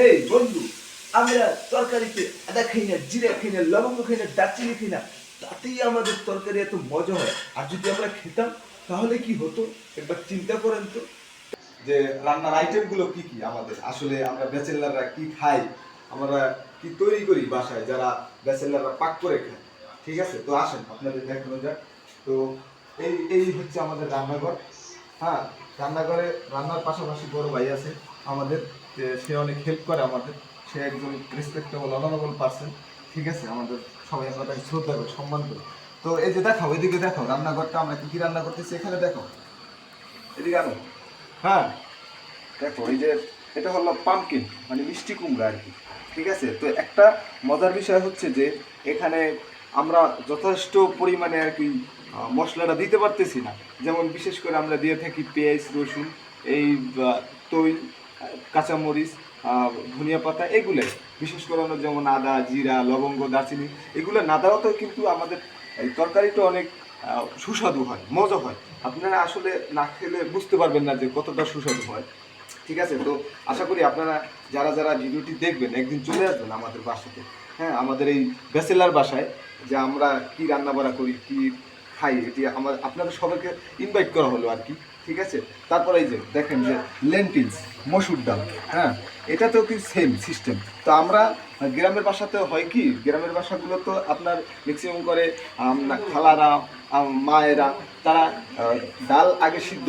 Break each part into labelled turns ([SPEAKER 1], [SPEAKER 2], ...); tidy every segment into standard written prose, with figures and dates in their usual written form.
[SPEAKER 1] এই বন্ধু, আমরা তরকারিতে আদা খাই না, জিরা খাই না, লবঙ্গ খাই না, দারচিনি খাই না, তাতেই আমাদের তরকারি এত মজা হয়। আর যদি আমরা খেতাম তাহলে কি হতো একবার চিন্তা করেন তো।
[SPEAKER 2] যে রান্নার আইটেমগুলো কি কি আমাদের আসলে আমরা ব্যাচেলাররা কি খাই, আমরা কি তৈরি করি বাসায় যারা ব্যাচেলাররা পাক করে খায়। ঠিক আছে, তো আসেন আপনাদের দেখানো যাক। তো এই এই হচ্ছে আমাদের রান্নাঘর। হ্যাঁ, রান্নাঘরে রান্নার পাশাপাশি বড় ভাই আছে আমাদের, যে সে অনেক হেল্প করে আমাদের। সে একজন রেসপেক্টেবল অনারেবল পার্সন। ঠিক আছে, আমাদের সবাই আমরা তাকে শ্রদ্ধা করি, সম্মান করি। তো এই যে দেখাও, এদিকে দেখাও রান্নাঘরটা, আমরা কি কি রান্না করতেছি এখানে দেখো, এদিকে আনো। হ্যাঁ, দেখো এই যে এটা হলো পামকিন, মানে মিষ্টি কুমড়া আর কি। ঠিক আছে, তো একটা মজার বিষয় হচ্ছে যে এখানে আমরা যথেষ্ট পরিমাণে আর কি মশলাটা দিতে পারতেছি না। যেমন বিশেষ করে আমরা দিয়ে থাকি পেঁয়াজ, রসুন, এই তৈল, কাঁচামরিচ, ধনিয়া পাতা, এগুলাই বিশেষ করে আমরা যেমন আদা, জিরা, লবঙ্গ, দারচিনি, এগুলো না দেওয়াতেও কিন্তু আমাদের এই তরকারিটা অনেক সুস্বাদু হয়, মজা হয়। আপনারা আসলে না খেলে বুঝতে পারবেন না যে কতটা সুস্বাদু হয়। ঠিক আছে, তো আশা করি আপনারা যারা যারা ভিডিওটি দেখবেন একদিন চলে আসবেন আমাদের বাসাতে। হ্যাঁ, আমাদের এই ব্যাচেলার বাসায় যে আমরা কি রান্না বাড়া করি, কি খাই, এটি আমার আপনাদের সবাইকে ইনভাইট করা হলো আর কি। ঠিক আছে, তারপরে এই যে দেখেন যে লেন্টিলস, মসুর ডাল। হ্যাঁ, এটাতেও কি সেম সিস্টেম। তো আমরা গ্রামের বাসাতেও হয় কি, গ্রামের বাসাগুলো তো আপনার ম্যাক্সিমাম করে খালারা, মায়েরা, তারা ডাল আগে সিদ্ধ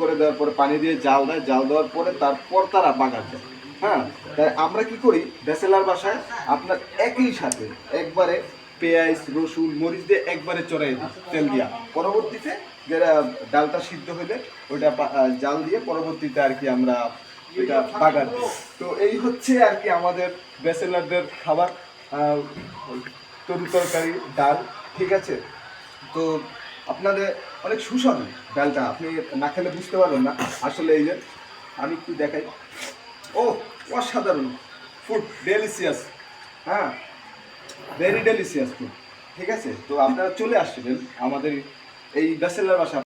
[SPEAKER 2] করে দেওয়ার পরে পানি দিয়ে জাল দেয়, জাল দেওয়ার পরে তারপর তারা বাগার দেয়। হ্যাঁ, তাই আমরা কি করি ব্যাচেলার বাসায় আপনার একই সাথে একবারে পেঁয়াজ, রসুন, মরিচ দিয়ে একবারে চড়াই দিই তেল দিয়া। পরবর্তীতে যেটা ডালটা সিদ্ধ হলে ওইটা জাল দিয়ে পরবর্তীতে আর কি আমরা এটা বাগার দিই। তো এই হচ্ছে আর কি আমাদের ব্যাচেলারদের খাবার, তরি তরকারি, ডাল। ঠিক আছে, তো আপনাদের অনেক সুস্বাদু ডালটা, আপনি না খেলে বুঝতে পারবেন না আসলে। এই যে আমি একটু দেখাই, ও অসাধারণ ফুড, ডেলিসিয়াস। হ্যাঁ, ভেরি ডেলিসিয়াস ফুড। ঠিক আছে, তো আপনারা চলে আসছিলেন আমাদের এই ব্যাচেলার বাসা।